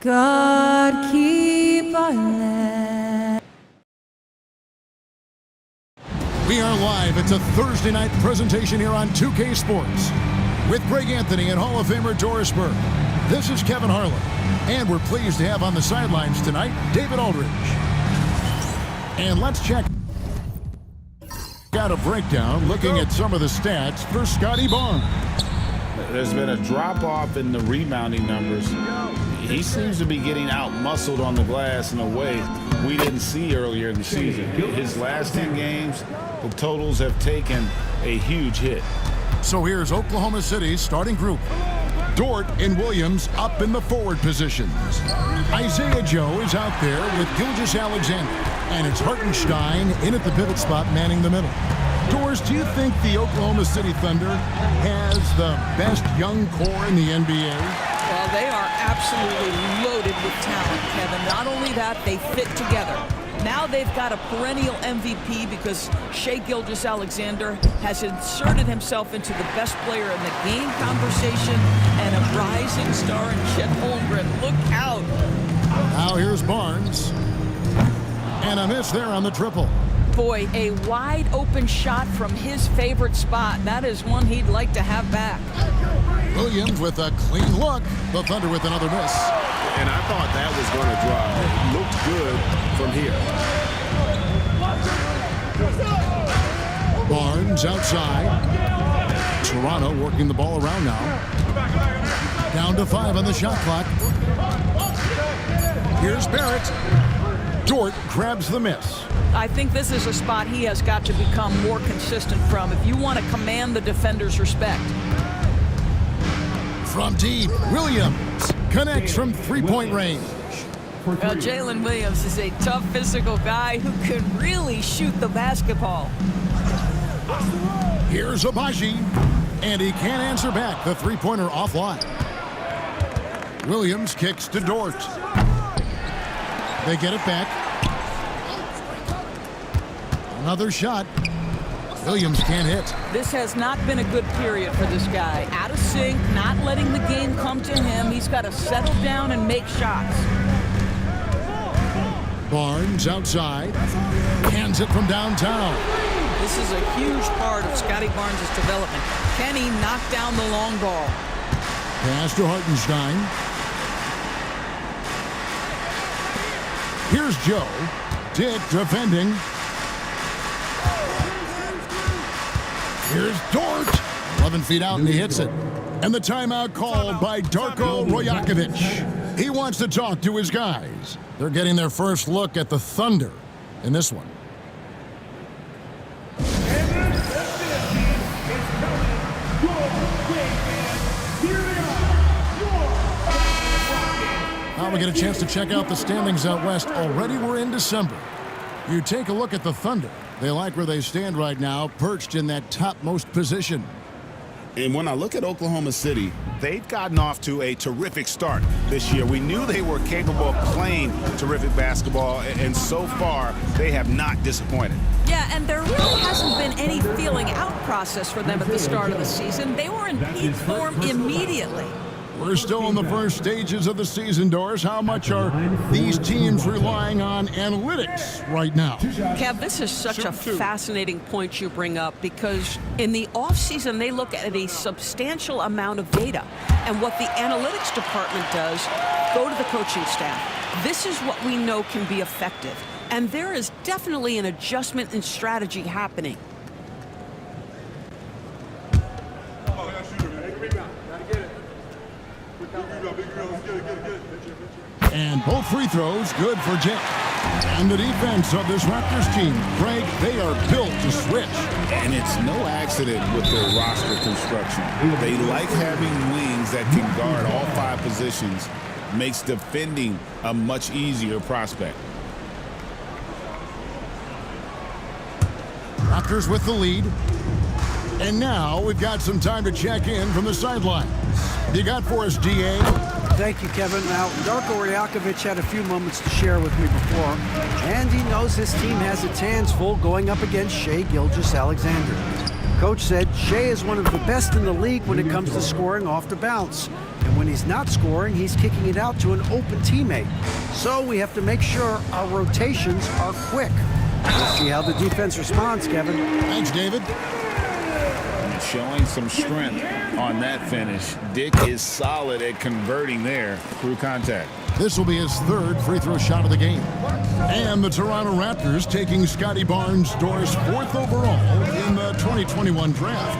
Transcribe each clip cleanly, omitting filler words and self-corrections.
God keep our land. We are live. It's a Thursday night presentation here on 2K Sports with Greg Anthony and Hall of Famer Doris Burke. This is Kevin Harlan, and we're pleased to have on the sidelines tonight David Aldridge. And let's check out a breakdown looking at some of the stats for Scotty Barnes. There's been a drop-off in the rebounding numbers. He seems to be getting out-muscled on the glass in a way we didn't see earlier in the season. His last 10 games, the totals have taken a huge hit. So here's Oklahoma City's starting group. Dort and Williams up in the forward positions. Isaiah Joe is out there with Gilgeous-Alexander. And it's Hartenstein in at the pivot spot manning the middle. Doris, do you think the Oklahoma City Thunder has the best young core in the NBA? Well, they are absolutely loaded with talent, Kevin. Not only that, they fit together. Now they've got a perennial MVP because Shai Gilgeous-Alexander has inserted himself into the best player in the game conversation and a rising star in Chet Holmgren. Look out. Now here's Barnes. And a miss there on the triple. Boy, a wide open shot from his favorite spot. That is one he'd like to have back. Williams with a clean look. The Thunder with another miss. And I thought that was going to drive. It looked good from here. Barnes outside. Toronto working the ball around now. Down to 5 on the shot clock. Here's Barrett. Dort grabs the miss. I think this is a spot he has got to become more consistent from if you want to command the defender's respect. From deep, Williams connects from three-point range. Well, Jalen Williams is a tough physical guy who can really shoot the basketball. Here's Abaji, and he can't answer back. The three-pointer offline. Williams kicks to Dort. They get it back. Another shot. Williams can't hit. This has not been a good period for this guy. Out of sync, not letting the game come to him. He's got to settle down and make shots. Barnes outside. Hands it from downtown. This is a huge part of Scotty Barnes' development. Can he knock down the long ball? Pass to Hartenstein. Here's Joe. Dick defending. Here's Dort. 11 feet out, and he hits it. And the timeout called by Darko Rajakovic. He wants to talk to his guys. They're getting their first look at the Thunder in this one. Now we get a chance to check out the standings out west. Already we're in December. You take a look at the Thunder. They like where they stand right now, perched in that topmost position. And when I look at Oklahoma City, they've gotten off to a terrific start this year. We knew they were capable of playing terrific basketball, and so far, they have not disappointed. Yeah, and there really hasn't been any feeling out process for them at the start of the season. They were in peak form immediately. We're still in the first stages of the season, Doris. How much are these teams relying on analytics right now? Kev, this is such a fascinating point you bring up because in the offseason, they look at a substantial amount of data. And what the analytics department does, go to the coaching staff. This is what we know can be effective. And there is definitely an adjustment in strategy happening. And both free throws good for Jake. And the defense of this Raptors team, Greg, they are built to switch. And it's no accident with their roster construction. They like having wings that can guard all 5 positions. Makes defending a much easier prospect. Raptors with the lead. And now we've got some time to check in from the sidelines. What you got for us, DA? Thank you, Kevin. Now, Darko Rajakovic had a few moments to share with me before, and he knows his team has its hands full going up against Shai Gilgeous-Alexander. Coach said Shai is one of the best in the league when it comes to scoring off the bounce. And And when he's not scoring, he's kicking it out to an open teammate. So we have to make sure our rotations are quick. We'll see how the defense responds, Kevin. Thanks, David. Showing some strength on that finish. Dick is solid at converting there through contact. This will be his third free throw shot of the game. And the Toronto Raptors taking Scotty Barnes, Doris, 4th overall in the 2021 draft.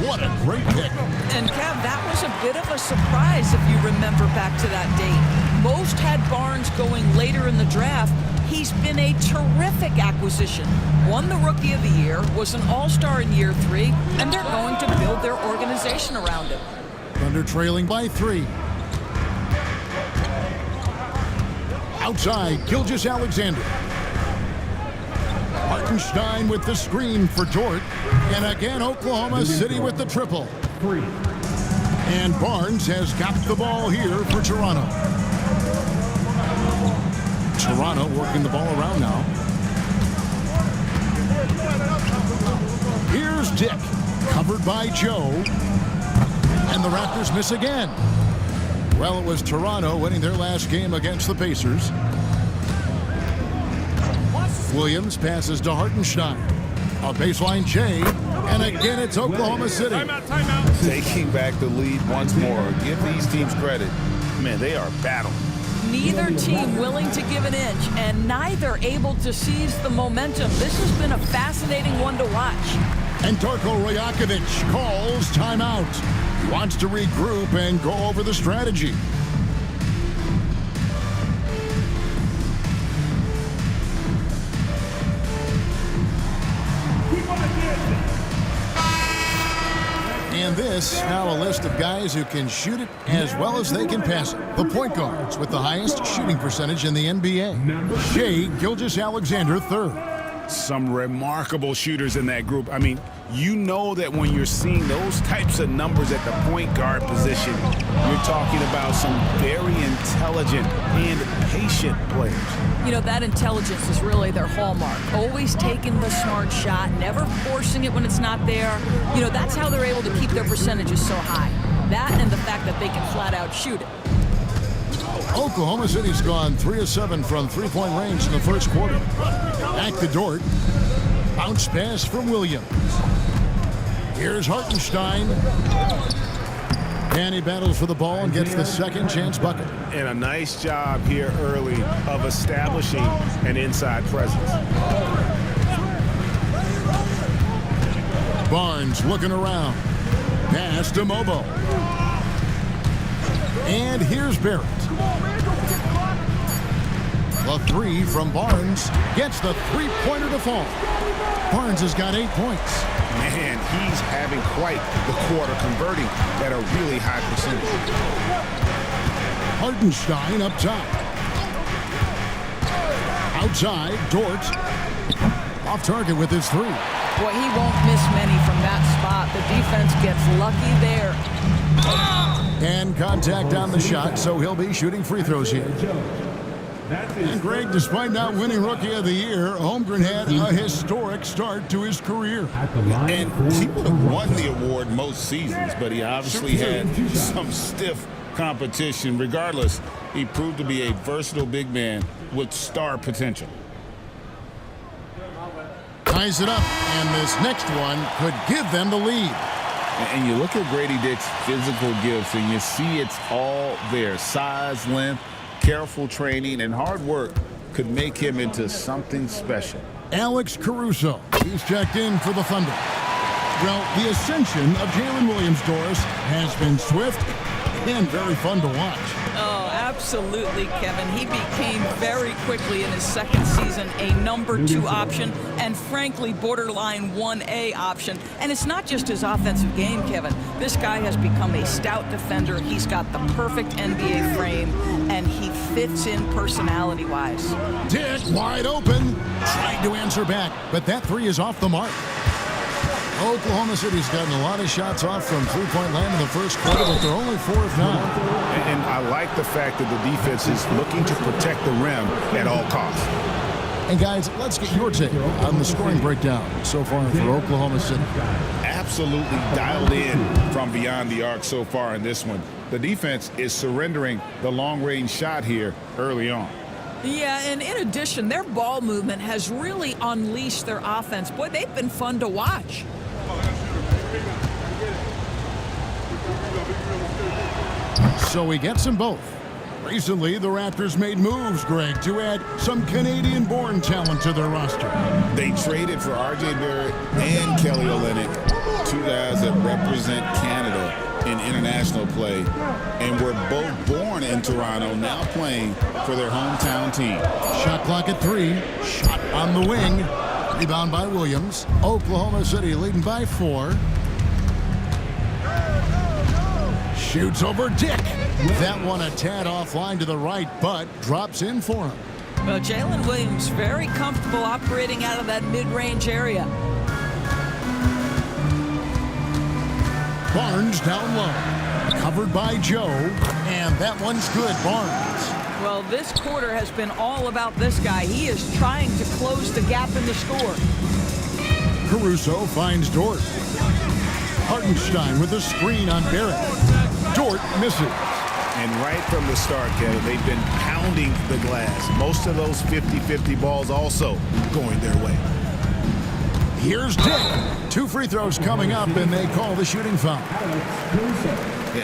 What a great pick. And Kev, that was a bit of a surprise if you remember back to that date. Most had Barnes going later in the draft. He's been a terrific acquisition. Won the Rookie of the Year, was an All-Star in year 3, and they're going to build their organization around him. Thunder trailing by 3. Outside, Gilgeous Alexander. Hartenstein with the screen for Dort. And again, Oklahoma City with the triple. And Barnes has got the ball here for Toronto. Toronto working the ball around now. Here's Dick, covered by Joe. And the Raptors miss again. Well, it was Toronto winning their last game against the Pacers. Williams passes to Hartenstein. A baseline J, and again it's Oklahoma City. Timeout. Taking back the lead once more. Give these teams credit. Man, they are battling. Neither team willing to give an inch, and neither able to seize the momentum. This has been a fascinating one to watch. And Darko Rajakovic calls timeout. He wants to regroup and go over the strategy. And this, now a list of guys who can shoot it as well as they can pass it. The point guards with the highest shooting percentage in the NBA. Shea Gilgeous-Alexander, 3rd. Some remarkable shooters in that group. I mean, you know that when you're seeing those types of numbers at the point guard position, you're talking about some very intelligent and patient players. You know, that intelligence is really their hallmark. Always taking the smart shot, never forcing it when it's not there. You know, that's how they're able to keep their percentages so high. That and the fact that they can flat out shoot it. Oklahoma City's gone 3 of 7 from three-point range in the first quarter. Back to Dort. Bounce pass from Williams. Here's Hartenstein. And he battles for the ball and gets the second chance bucket. And a nice job here early of establishing an inside presence. Barnes looking around. Pass to Mobo. And here's Barrett. The 3 from Barnes gets the three-pointer to fall. Barnes has got 8 points. Man, he's having quite the quarter, converting at a really high percentage. Hartenstein up top. Outside, Dort. Off target with his 3. Boy, he won't miss many from that spot. The defense gets lucky there. And contact on the shot, so he'll be shooting free throws here. And Greg, despite not winning Rookie of the Year, Holmgren had a historic start to his career. And he would have won the award most seasons, but he obviously had some stiff competition. Regardless, he proved to be a versatile big man with star potential. Ties it up, and this next one could give them the lead. And you look at Grady Dick's physical gifts, and you see it's all there. Size, length, careful training, and hard work could make him into something special. Alex Caruso, he's checked in for the Thunder. Well, the ascension of Jalen Williams, Doris, has been swift and very fun to watch. Oh, absolutely, Kevin. He became very quickly in his second season a number 2 option and, frankly, borderline 1A option. And it's not just his offensive game, Kevin. This guy has become a stout defender. He's got the perfect NBA frame, and he fits in personality-wise. Dick wide open, trying to answer back, but that 3 is off the mark. Oklahoma City's gotten a lot of shots off from three-point land in the first quarter, but they're only 4 of 9. And I like the fact that the defense is looking to protect the rim at all costs. And guys, let's get your take on the scoring breakdown so far for Oklahoma City. Absolutely dialed in from beyond the arc so far in this one. the defense is surrendering the long-range shot here early on. Yeah, and in addition, their ball movement has really unleashed their offense. Boy, they've been fun to watch. So he gets them both. Recently, the Raptors made moves, Greg, to add some Canadian-born talent to their roster. They traded for R.J. Barrett and Kelly Olynyk, two guys that represent Canada in international play, and were both born in Toronto, now playing for their hometown team. Shot clock at 3. Shot on the wing. Rebound by Williams. Oklahoma City leading by 4. Shoots over Dick. That one a tad offline to the right, but drops in for him. Well, Jalen Williams very comfortable operating out of that mid-range area. Barnes down low. Covered by Joe, and that one's good, Barnes. Well, this quarter has been all about this guy. He is trying to close the gap in the score. Caruso finds Dort. Hartenstein with a screen on Barrett. Dort misses. And right from the start, Kevin, they've been pounding the glass. Most of those 50-50 balls also going their way. Here's Dick. 2 free throws coming up, and they call the shooting foul.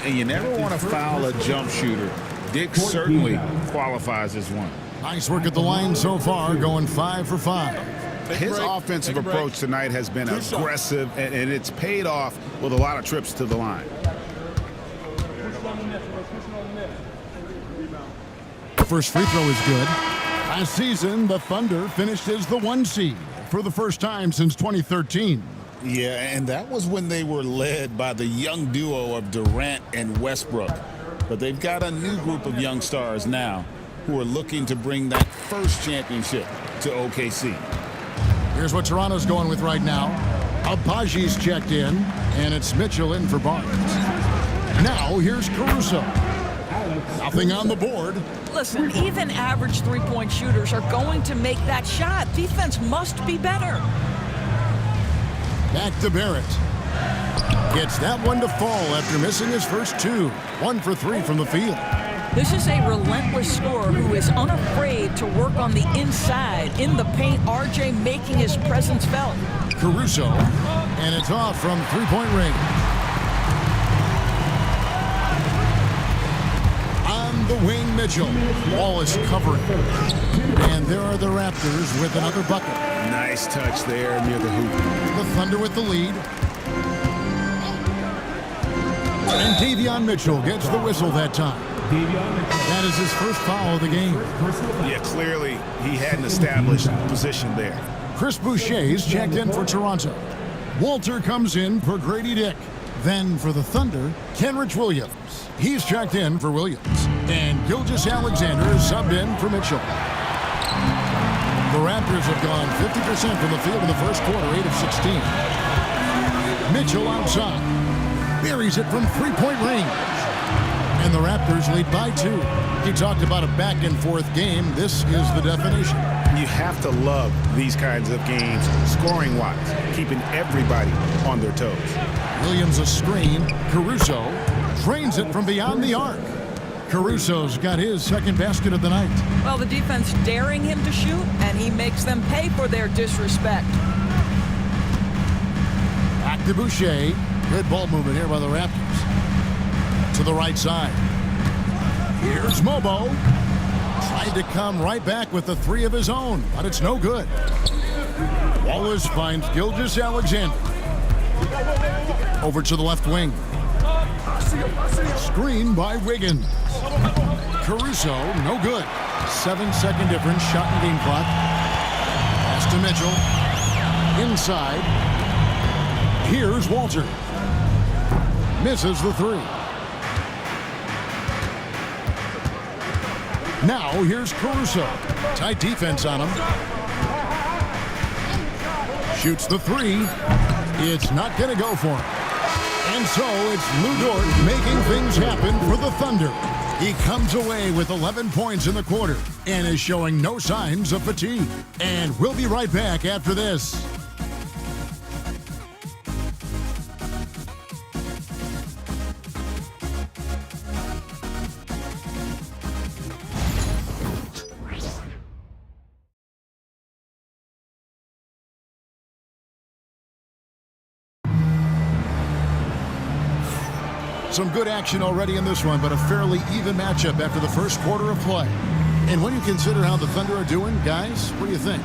And you never want to foul a jump shooter. Dick certainly qualifies as one. Nice work at the line so far, going 5 for 5. His offensive approach tonight has been aggressive, and it's paid off with a lot of trips to the line. First free throw is good. Last season, the Thunder finished as the 1 seed for the first time since 2013. Yeah, and that was when they were led by the young duo of Durant and Westbrook. But they've got a new group of young stars now who are looking to bring that first championship to OKC. Here's what Toronto's going with right now. Abaji's checked in, and it's Mitchell in for Barnes. Now here's Caruso. Nothing on the board. Listen, even average three-point shooters are going to make that shot. Defense must be better. Back to Barrett. Gets that one to fall after missing his first 2. 1 for 3 from the field. This is a relentless scorer who is unafraid to work on the inside. In the paint, RJ making his presence felt. Caruso, and it's off from three-point range. The wing, Mitchell. Ball is covered. And there are the Raptors with another bucket. Nice touch there near the hoop. The Thunder with the lead. And Davion Mitchell gets the whistle that time. That is his first foul of the game. Yeah, clearly he had an established position there. Chris Boucher's checked in for Toronto. Walter comes in for Grady Dick. Then for the Thunder, Kenrich Williams. He's checked in for Williams. And Gilgeous-Alexander is subbed in for Mitchell. The Raptors have gone 50% from the field in the first quarter, 8 of 16. Mitchell outside. Buries it from three-point range. And the Raptors lead by 2. He talked about a back-and-forth game. This is the definition. You have to love these kinds of games, scoring-wise, keeping everybody on their toes. Williams a screen. Caruso drains it from beyond the arc. Caruso's got his second basket of the night. Well, the defense daring him to shoot, and he makes them pay for their disrespect. Back to Boucher. Good ball movement here by the Raptors. To the right side. Here's Mobo. Tried to come right back with the 3 of his own, but it's no good. Wallace finds Gilgeous-Alexander. Over to the left wing. Screen by Wiggins. Caruso, no good. 7-second difference, shot and game clock. Pass to Mitchell. Inside. Here's Walter. Misses the 3. Now here's Caruso. Tight defense on him. Shoots the 3. It's not going to go for him. And so it's Lou Dort making things happen for the Thunder. He comes away with 11 points in the quarter and is showing no signs of fatigue. And we'll be right back after this. Some good action already in this one, but a fairly even matchup after the first quarter of play. And when you consider how the Thunder are doing, guys, what do you think?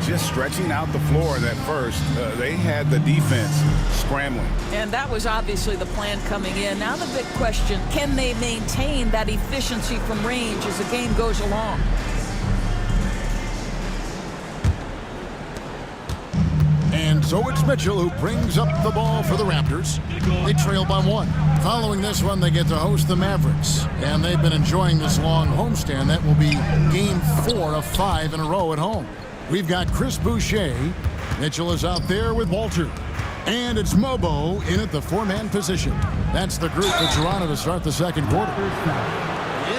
Just stretching out the floor at first. They had the defense scrambling. And that was obviously the plan coming in. Now the big question, can they maintain that efficiency from range as the game goes along? And so it's Mitchell who brings up the ball for the Raptors. They trail by 1. Following this one, they get to host the Mavericks. And they've been enjoying this long homestand. That will be game 4 of 5 in a row at home. We've got Chris Boucher. Mitchell is out there with Walter. And it's Mobo in at the 4-man position. That's the group for Toronto to start the second quarter.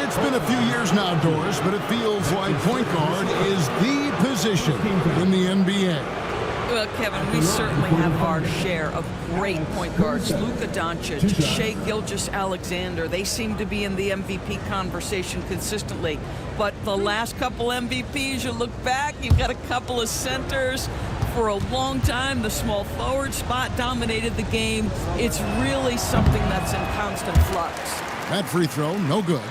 It's been a few years now, Doris, but it feels like point guard is the position in the NBA. Well, Kevin, we certainly have our share of great point guards. Luka Doncic, Shai Gilgeous-Alexander, they seem to be in the MVP conversation consistently. But the last couple MVPs, you look back, you've got a couple of centers. For a long time, the small forward spot dominated the game. It's really something that's in constant flux. That free throw, no good.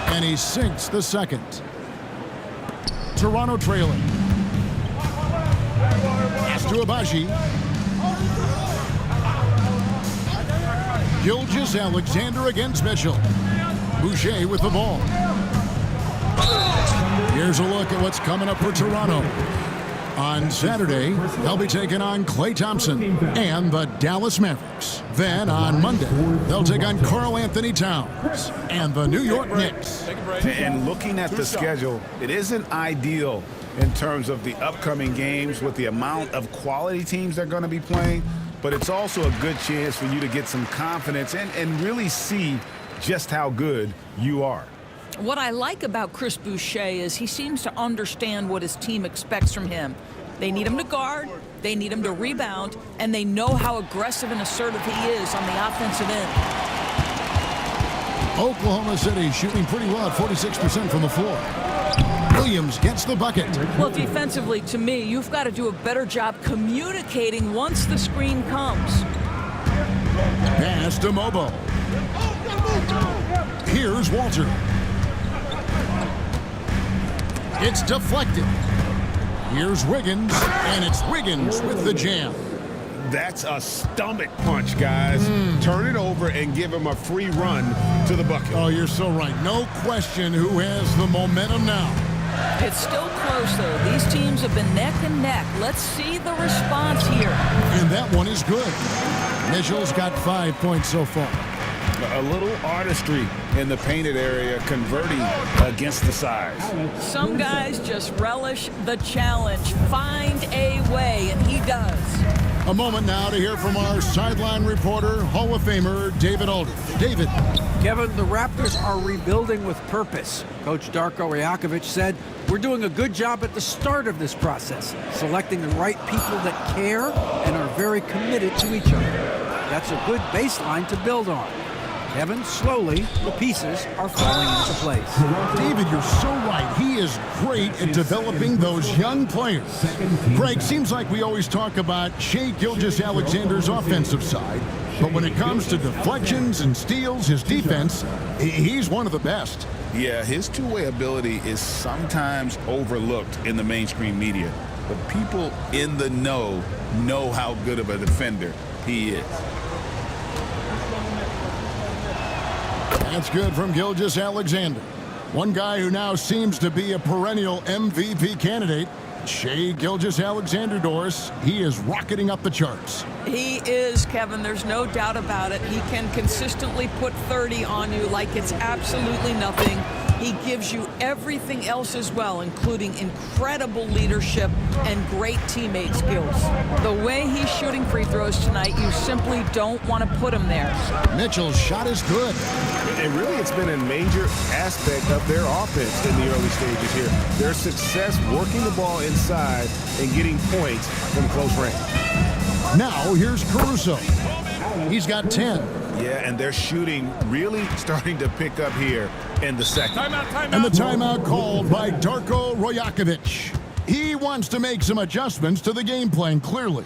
And he sinks the second. Toronto trailing. Pass to Abaji. Gilgeous-Alexander against Mitchell. Boucher with the ball. Here's a look at what's coming up for Toronto. On Saturday, they'll be taking on Klay Thompson and the Dallas Mavericks. Then on Monday, they'll take on Karl Anthony Towns and the New York Knicks. And looking at the schedule, it isn't ideal in terms of the upcoming games with the amount of quality teams they're going to be playing, but it's also a good chance for you to get some confidence and really see just how good you are. What I like about Chris Boucher is he seems to understand what his team expects from him. They need him to guard, they need him to rebound, and they know how aggressive and assertive he is on the offensive end. Oklahoma City shooting pretty well at 46% from the floor. Williams gets the bucket. Well, defensively, to me, you've got to do a better job communicating once the screen comes. Pass to Mobo. Here's Walter. It's deflected. Here's Wiggins, and it's Wiggins with the jam. That's a stomach punch, guys. Turn it over and give him a free run to the bucket. Oh, you're so right. No question who has the momentum now. It's still close, though. These teams have been neck and neck. Let's see the response here. And that one is good. Mitchell's got 5 points so far. A little artistry in the painted area, converting against the size. Some guys just relish the challenge. Find a way, and he does. A moment now to hear from our sideline reporter, Hall of Famer David Aldridge. David. Kevin, the Raptors are rebuilding with purpose. Coach Darko Rajakovic said, "We're doing a good job at the start of this process, selecting the right people that care and are very committed to each other." That's a good baseline to build on. Kevin, slowly, the pieces are falling into place. David, you're so right. He is great at developing those young players. Greg, seems like we always talk about Shai Gilgeous-Alexander's offensive side, but when it comes to deflections and steals, his defense, he's one of the best. Yeah, his two-way ability is sometimes overlooked in the mainstream media, but people in the know how good of a defender he is. That's good from Gilgeous-Alexander. One guy who now seems to be a perennial MVP candidate, Shai Gilgeous-Alexander, Doris. He is rocketing up the charts. He is, Kevin. There's no doubt about it. He can consistently put 30 on you like it's absolutely nothing. He gives you everything else as well, including incredible leadership and great teammate skills. The way he's shooting free throws tonight, you simply don't want to put him there. Mitchell's shot is good. And really, it's been a major aspect of their offense in the early stages here. Their success working the ball inside and getting points from close range. Now, here's Caruso. He's got 10. Yeah, and they're shooting really starting to pick up here in the second. And the timeout called by Darko Rajakovic. He wants to make some adjustments to the game plan, clearly.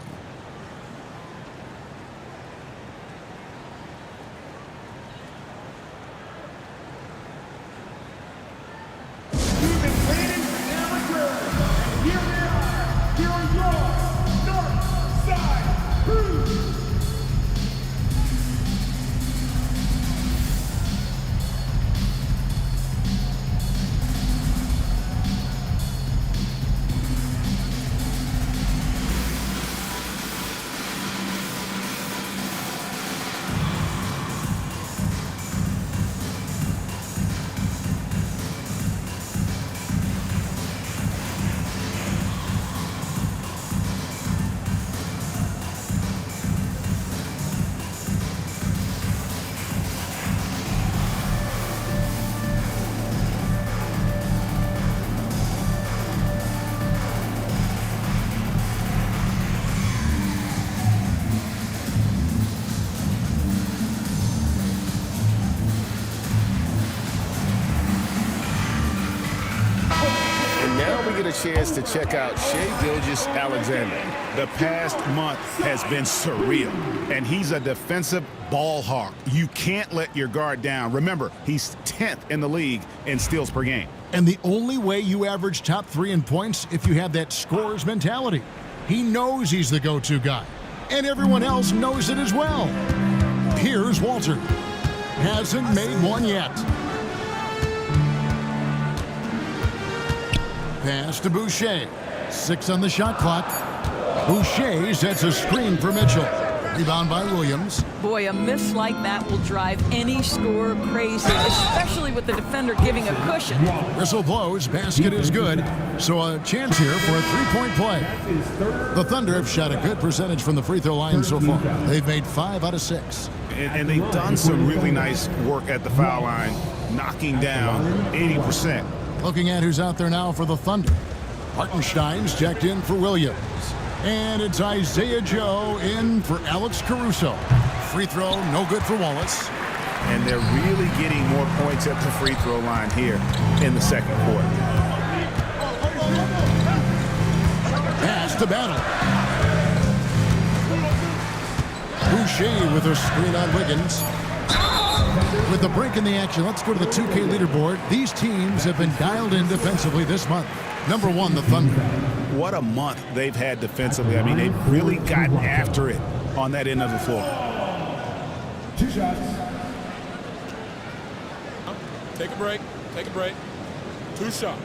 A chance to check out Shai Gilgeous-Alexander. The past month has been surreal, and he's a defensive ball hawk. You can't let your guard down. Remember, he's 10th in the league in steals per game. And the only way you average top 3 in points if you have that scorer's mentality. He knows he's the go-to guy, and everyone else knows it as well. Here's Walter. Hasn't made one yet. Pass to Boucher. 6 on the shot clock. Boucher sets a screen for Mitchell. Rebound by Williams. Boy, a miss like that will drive any scorer crazy, especially with the defender giving a cushion. Whistle blows. Basket is good. So a chance here for a 3-point play. The Thunder have shot a good percentage from the free throw line so far. They've made 5 out of 6. And they've done some really nice work at the foul line, knocking down 80%. Looking at who's out there now for the Thunder. Hartenstein's checked in for Williams. And it's Isaiah Joe in for Alex Caruso. Free throw, no good for Wallace. And they're really getting more points at the free throw line here in the second quarter. Pass to Battle. Boucher with a screen on Wiggins. With the break in the action, let's go to the 2K leaderboard. These teams have been dialed in defensively this month. Number 1, the Thunder. What a month they've had defensively. I mean, they've really gotten after it on that end of the floor. 2 shots. Take a break. Take a break. 2 shots.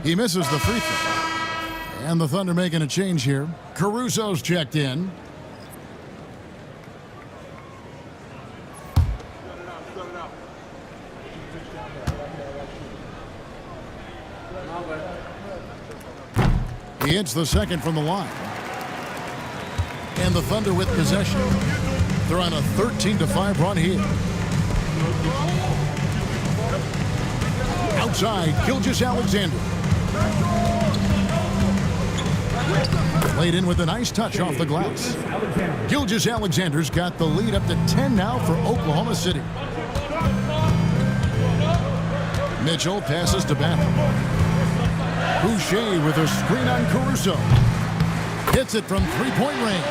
He misses the free throw. And the Thunder making a change here. Caruso's checked in. He hits the second from the line. And the Thunder with possession. They're on a 13-5 run here. Outside, Gilgeous-Alexander. Played in with a nice touch off the glass. Gilgeous-Alexander's got the lead up to 10 now for Oklahoma City. Mitchell passes to Battle. Boucher with a screen on Caruso. Hits it from 3-point range.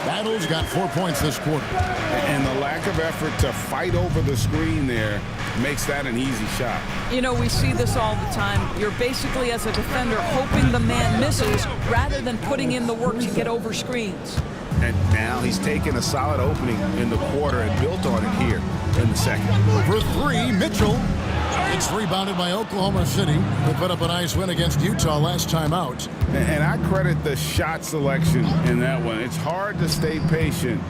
Battle's got 4 points this quarter. And the lack of effort to fight over the screen there makes that an easy shot. You know, we see this all the time. You're basically, as a defender, hoping the man misses rather than putting in the work to get over screens. And now he's taken a solid opening in the quarter and built on it here in the second. For 3, Mitchell. It's rebounded by Oklahoma City. They put up a nice win against Utah last time out. And I credit the shot selection in that one. It's hard to stay patient,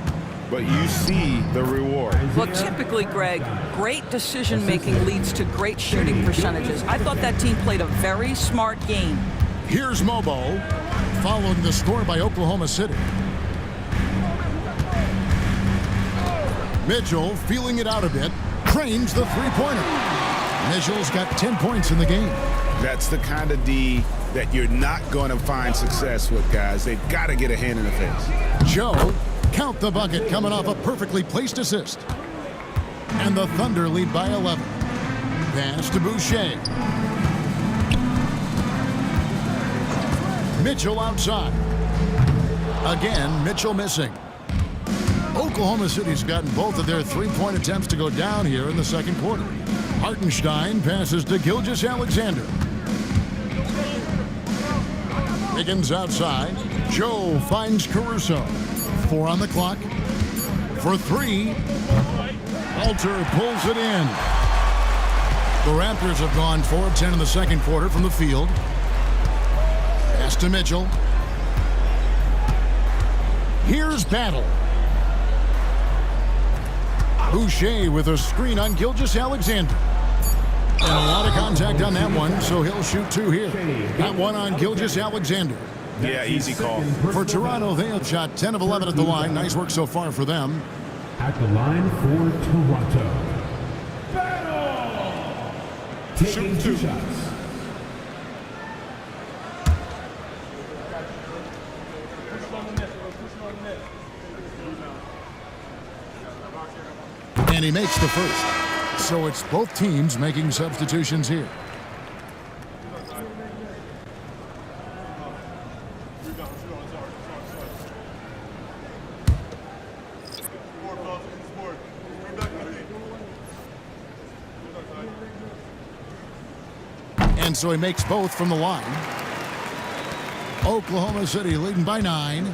but you see the reward. Well, typically, Greg, great decision-making leads to great shooting percentages. I thought that team played a very smart game. Here's Mobo, following the score by Oklahoma City. Mitchell feeling it out a bit, trains the three-pointer. Mitchell's got 10 points in the game. That's the kind of D that you're not going to find success with, guys. They've got to get a hand in the face. Joe, count the bucket, coming off a perfectly placed assist. And the Thunder lead by 11. Pass to Boucher. Mitchell outside. Again, Mitchell missing. Oklahoma City's gotten both of their three-point attempts to go down here in the second quarter. Hartenstein passes to Gilgeous-Alexander. Higgins outside. Joe finds Caruso. 4 on the clock. For 3. Alter pulls it in. The Raptors have gone 4 of 10 in the second quarter from the field. Pass to Mitchell. Here's Battle. Boucher with a screen on Gilgeous-Alexander. And a lot of contact on that one, so he'll shoot 2 here. That one on Gilgeous-Alexander. Yeah, easy call. For Toronto, they have shot 10 of 11 at the line. Nice work so far for them. At the line for Toronto. Battle! Taking 2 shots. And he makes the first. So it's both teams making substitutions here. And so he makes both from the line. Oklahoma City leading by 9.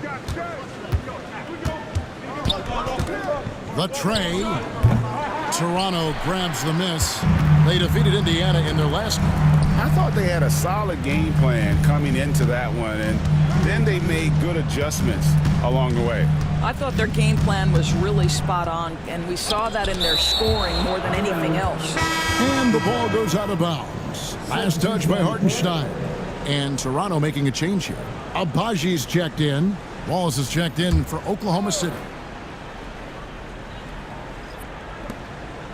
The tray. Toronto grabs the miss. They defeated Indiana in their last one. I thought they had a solid game plan coming into that one, and then they made good adjustments along the way. I thought their game plan was really spot on, and we saw that in their scoring more than anything else. And the ball goes out of bounds. Last touch by Hartenstein. And Toronto making a change here. Abaji's checked in. Wallace is checked in for Oklahoma City.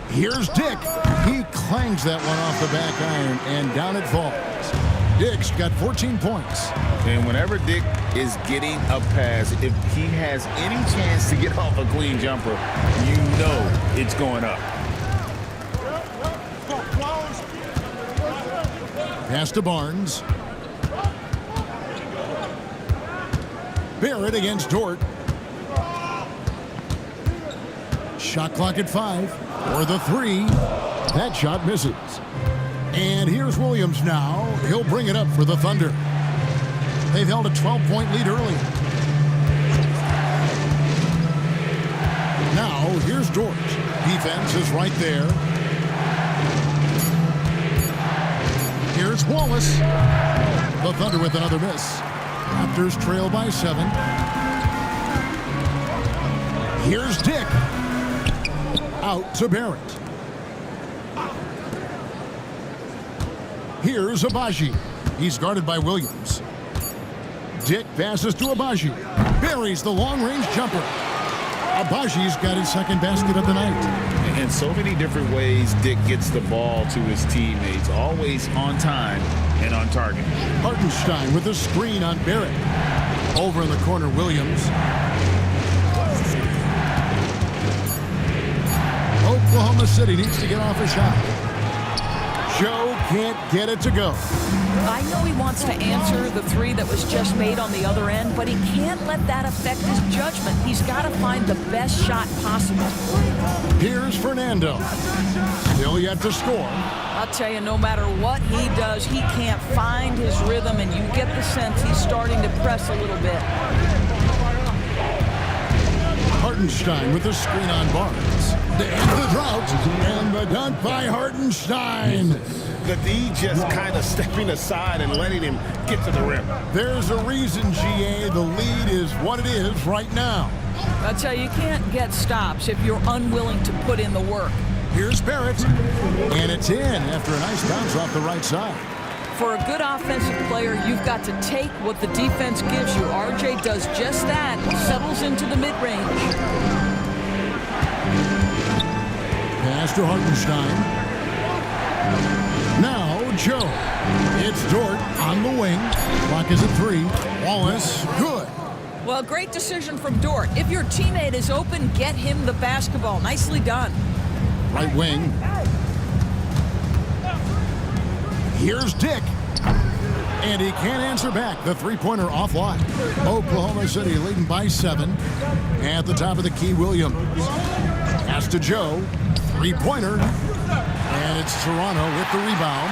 Here's Dick. He clangs that one off the back iron, and down it falls. Dick's got 14 points. And whenever Dick is getting a pass, if he has any chance to get off a clean jumper, you know it's going up. Pass to Barnes. Barrett against Dort. Shot clock at 5. For the 3. That shot misses. And here's Williams now. He'll bring it up for the Thunder. They've held a 12-point lead early. Now, here's Dort. Defense is right there. Here's Wallace. The Thunder with another miss. Raptors trail by 7. Here's Dick. Out to Barrett. Here's Abaji. He's guarded by Williams. Dick passes to Abaji. Buries the long-range jumper. Abaji's got his second basket of the night. In so many different ways, Dick gets the ball to his teammates, always on time and on target. Hartenstein with a screen on Barrett. Over in the corner, Williams. Oklahoma City needs to get off a shot. Joe can't get it to go. I know he wants to answer the 3 that was just made on the other end, but he can't let that affect his judgment. He's got to find the best shot possible. Here's Fernando. Still yet to score. I'll tell you, no matter what he does, he can't find his rhythm, and you get the sense he's starting to press a little bit. Hartenstein with the screen on Barnes. They end the drought, and the dunk by Hartenstein. The D just kind of stepping aside and letting him get to the rim. There's a reason, GA. The lead is what it is right now. I'll tell you, you can't get stops if you're unwilling to put in the work. Here's Barrett, and it's in after a nice bounce off the right side. For a good offensive player, you've got to take what the defense gives you. RJ does just that, settles into the mid-range. Pass to Hartenstein. Now Joe. It's Dort on the wing. Clock is at 3. Wallace, good. Well, great decision from Dort. If your teammate is open, get him the basketball. Nicely done. Right wing. Here's Dick. And he can't answer back. The three-pointer offline. Oklahoma City leading by 7. At the top of the key, Williams. Pass to Joe. Three-pointer. And it's Toronto with the rebound.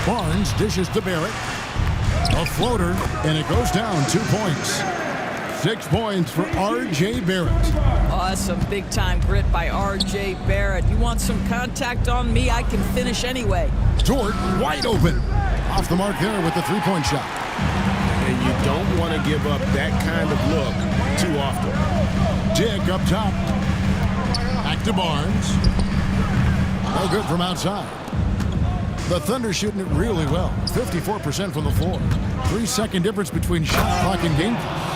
Barnes dishes to Barrett. A floater, and it goes down 2 points. 6 points for R.J. Barrett. Awesome big-time grit by R.J. Barrett. You want some contact on me? I can finish anyway. Dort wide open. Off the mark there with the three-point shot. And you don't want to give up that kind of look too often. Dick up top. Back to Barnes. No good from outside. The Thunder shooting it really well. 54% from the floor. 3-second difference between shot clock and game clock.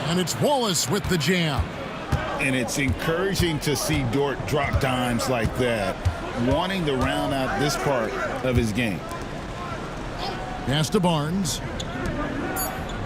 And it's Wallace with the jam. And it's encouraging to see Dort drop dimes like that, wanting to round out this part of his game. Pass to Barnes.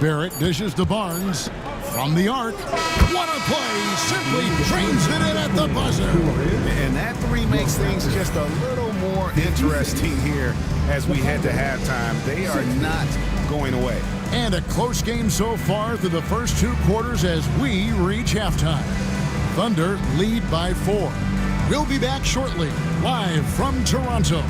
Barrett dishes to Barnes. From the arc. What a play. Simply drains it in at the buzzer. And that three makes things just a little more interesting here as we head to halftime. They are not going away. And a close game so far through the first 2 quarters as we reach halftime. Thunder lead by 4. We'll be back shortly, live from Toronto.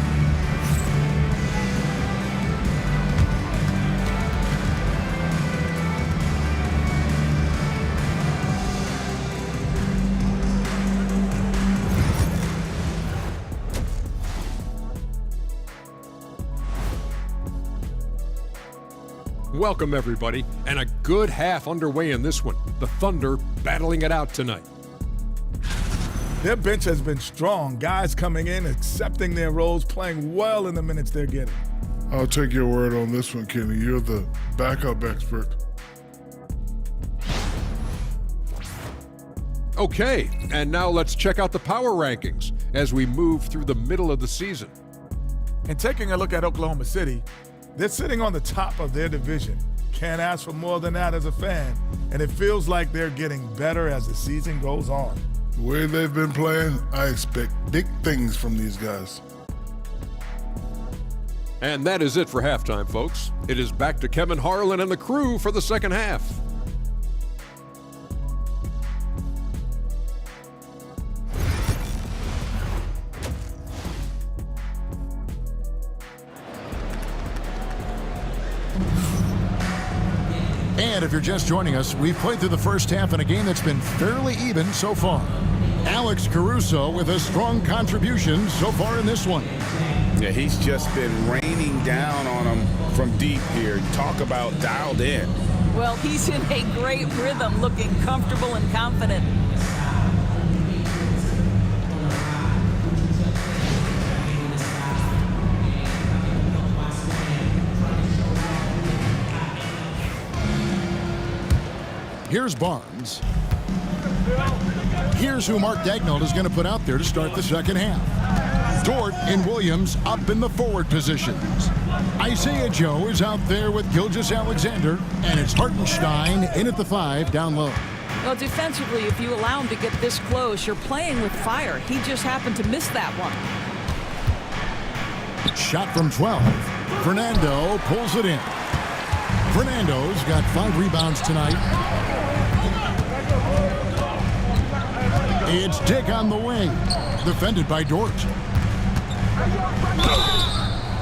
Welcome, everybody, and a good half underway in this one. The Thunder battling it out tonight. Their bench has been strong. Guys coming in, accepting their roles, playing well in the minutes they're getting. I'll take your word on this one, Kenny. You're the backup expert. Okay, and now let's check out the power rankings as we move through the middle of the season. And taking a look at Oklahoma City, they're sitting on the top of their division. Can't ask for more than that as a fan, and it feels like they're getting better as the season goes on. The way they've been playing, I expect big things from these guys. And that is it for halftime, folks. It is back to Kevin Harlan and the crew for the second half. And if you're just joining us, we've played through the first half in a game that's been fairly even so far. Alex Caruso with a strong contribution so far in this one. Yeah, he's just been raining down on them from deep here. Talk about dialed in. Well, he's in a great rhythm, looking comfortable and confident. Here's Barnes. Here's who Mark Daigneault is going to put out there to start the second half. Dort and Williams up in the forward positions. Isaiah Joe is out there with Gilgeous-Alexander, and it's Hartenstein in at the 5 down low. Well, defensively, if you allow him to get this close, you're playing with fire. He just happened to miss that one. Shot from 12. Fernando pulls it in. Fernando's got 5 rebounds tonight. It's Dick on the wing, defended by Dort.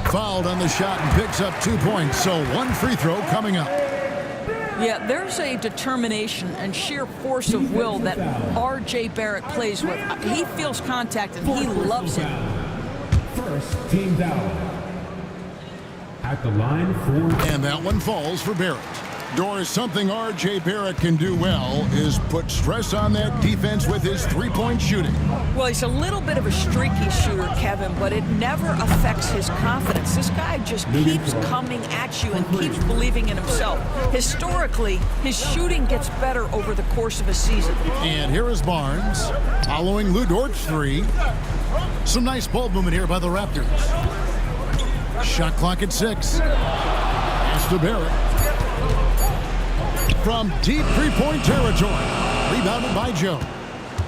Fouled on the shot and picks up 2 points, so 1 free throw coming up. Yeah, there's a determination and sheer force of will that R.J. Barrett plays with. He feels contact and he loves it. First team down. At the line for... And that one falls for Barrett. Doris, something R.J. Barrett can do well is put stress on that defense with his three-point shooting. Well, he's a little bit of a streaky shooter, Kevin, but it never affects his confidence. This guy just keeps coming at you and keeps believing in himself. Historically, his shooting gets better over the course of a season. And here is Barnes following Lou Dort's three. Some nice ball movement here by the Raptors. Shot clock at 6. Pass to Barrett. From deep three-point territory. Rebounded by Joe.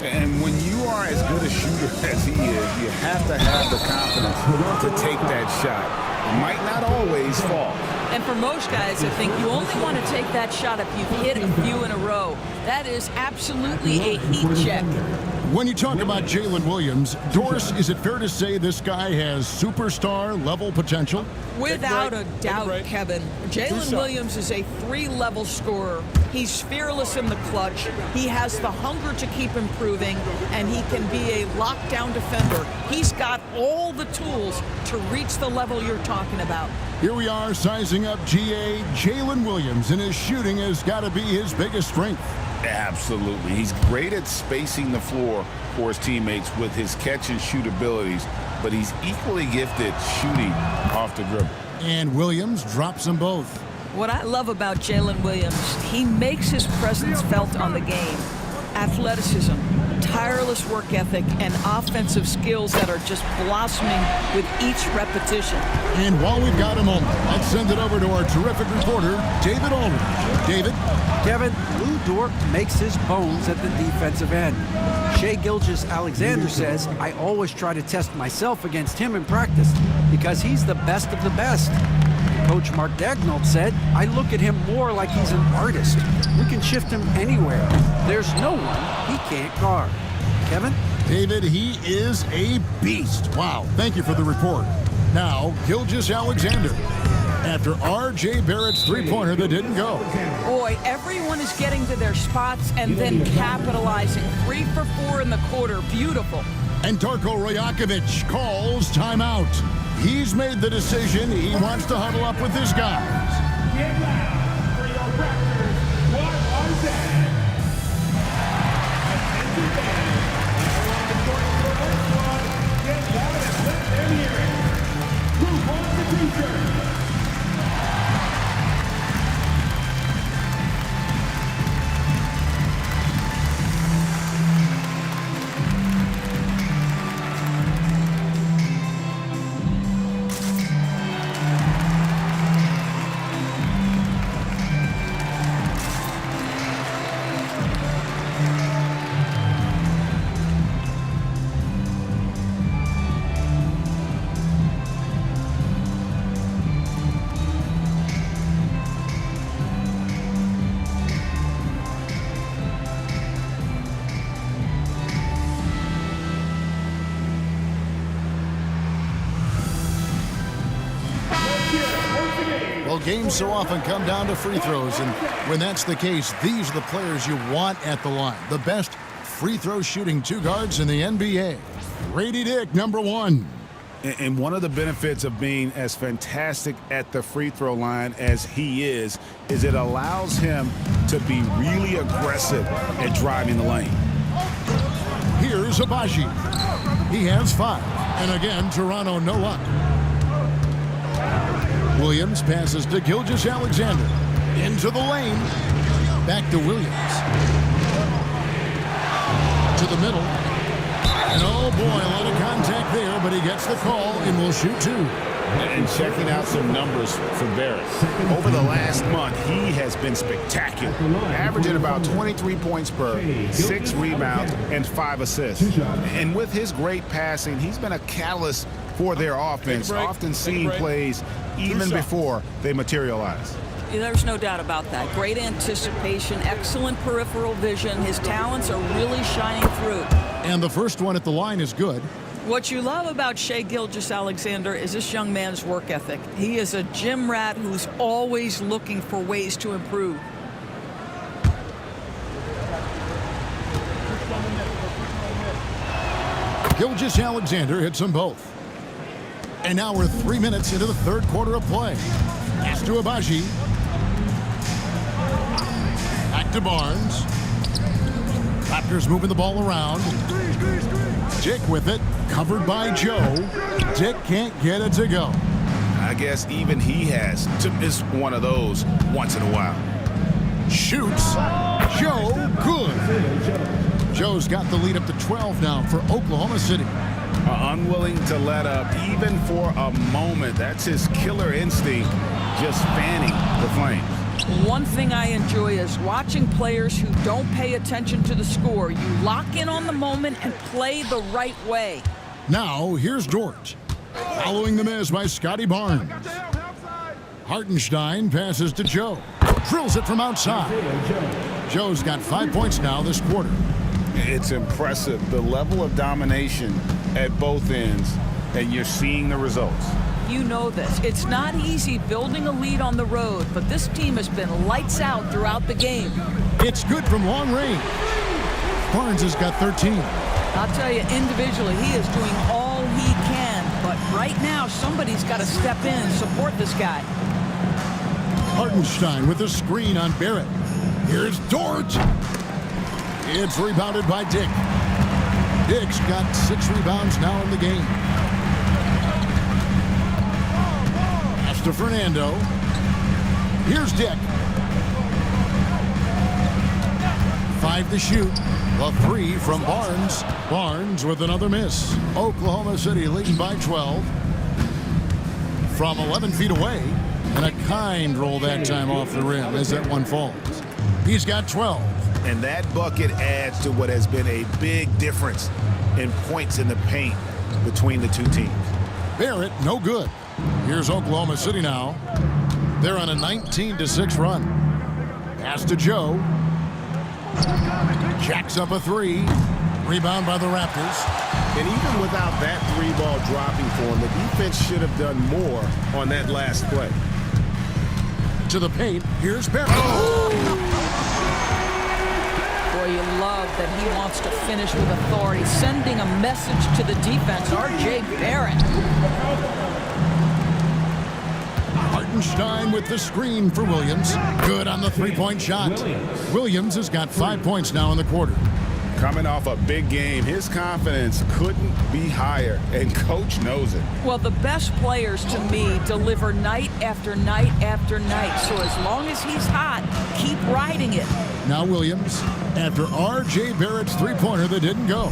And when you are as good a shooter as he is, you have to have the confidence to take that shot. It might not always fall. And for most guys, I think you only want to take that shot if you've hit a few in a row. That is absolutely a heat check. When you talk about Jalen Williams, Doris, is it fair to say this guy has superstar level potential? Without a doubt, Kevin. Jalen Williams is a 3-level scorer. He's fearless in the clutch. He has the hunger to keep improving, and he can be a lockdown defender. He's got all the tools to reach the level you're talking about. Here we are sizing up GA Jalen Williams, and his shooting has got to be his biggest strength. Absolutely. He's great at spacing the floor for his teammates with his catch and shoot abilities, but he's equally gifted shooting off the dribble. And Williams drops them both. What I love about Jalen Williams, he makes his presence felt on the game. Athleticism, tireless work ethic, and offensive skills that are just blossoming with each repetition. And while we've got a moment, let's send it over to our terrific reporter, David Aldridge. David? Kevin, Lou Dort makes his bones at the defensive end. Shai Gilgeous-Alexander says, I always try to test myself against him in practice because he's the best of the best. Coach Mark Daigneault said, I look at him more like he's an artist. We can shift him anywhere. There's no one he can't guard. Kevin? David, he is a beast. Wow, thank you for the report. Now, Gilgeous-Alexander. After R.J. Barrett's three-pointer that didn't go. Boy, everyone is getting to their spots and then capitalizing. 3 for 4 in the quarter. Beautiful. And Darko Rajakovic calls timeout. He's made the decision. He wants to huddle up with his guys. Get loud for your Raptors. What was that? Attention fans. Everyone on the court for the first one. Get loud and let them hear it. Who wants the t-shirt? Well, games so often come down to free throws, and when that's the case, these are the players you want at the line. The best free throw shooting two guards in the NBA. Grady Dick, number 1. And one of the benefits of being as fantastic at the free throw line as he is it allows him to be really aggressive at driving the lane. Here's Abaji. He has 5. And again, Toronto no luck. Williams passes to Gilgeous-Alexander. Into the lane. Back to Williams. To the middle. And oh boy, a lot of contact there, but he gets the call and will shoot 2. And checking out some numbers for Barrett. Over the last month, he has been spectacular, averaging about 23 points per, 6 rebounds, and 5 assists. And with his great passing, he's been a catalyst for their offense, often seeing plays even before they materialize. There's no doubt about that. Great anticipation, excellent peripheral vision. His talents are really shining through. And the first one at the line is good. What you love about Shai Gilgeous-Alexander is this young man's work ethic. He is a gym rat who's always looking for ways to improve. Gilgeous-Alexander hits them both. And now we're 3 minutes into the third quarter of play. Pass to Abaji. to Barnes. Raptors moving the ball around. Dick with it, covered by Joe. Dick can't get it to go. I guess even he has to miss one of those once in a while. Shoots. Joe, good. Joe's got the lead up to 12 now for Oklahoma City. Unwilling to let up even for a moment. That's his killer instinct, just fanning the flames. One thing I enjoy is watching players who don't pay attention to the score. You lock in on the moment and play the right way. Now, here's Dort. Following the miss by Scotty Barnes. Hartenstein passes to Joe. Drills it from outside. Joe's got 5 points now this quarter. It's impressive, the level of domination at both ends, and you're seeing the results. You know this. It's not easy building a lead on the road, but this team has been lights out throughout the game. It's good from long range. Barnes has got 13. I'll tell you, individually, he is doing all he can, but right now, somebody's got to step in and support this guy. Hartenstein with a screen on Barrett. Here's Dort. It's rebounded by Dick. Dick's got 6 rebounds now in the game. Pass to Fernando. Here's Dick. 5 to shoot. A 3 from Barnes. Barnes with another miss. Oklahoma City leading by 12. From 11 feet away. And a kind roll that time off the rim as that one falls. He's got 12. And that bucket adds to what has been a big difference in points in the paint between the two teams. Barrett, no good. Here's Oklahoma City now. They're on a 19-6 run. Pass to Joe. Jacks up a 3. Rebound by the Raptors. And even without that 3-ball dropping for him, the defense should have done more on that last play. To the paint, here's Barrett. Boy, you love that he wants to finish with authority, sending a message to the defense. R.J. Barrett. Hartenstein with the screen for Williams. Good on the three-point shot. Williams has got 5 points now in the quarter. Coming off a big game, his confidence couldn't be higher, and coach knows it. Well, the best players, to me, deliver night after night after night. So as long as he's hot, keep riding it. Now Williams, after R.J. Barrett's three-pointer that didn't go.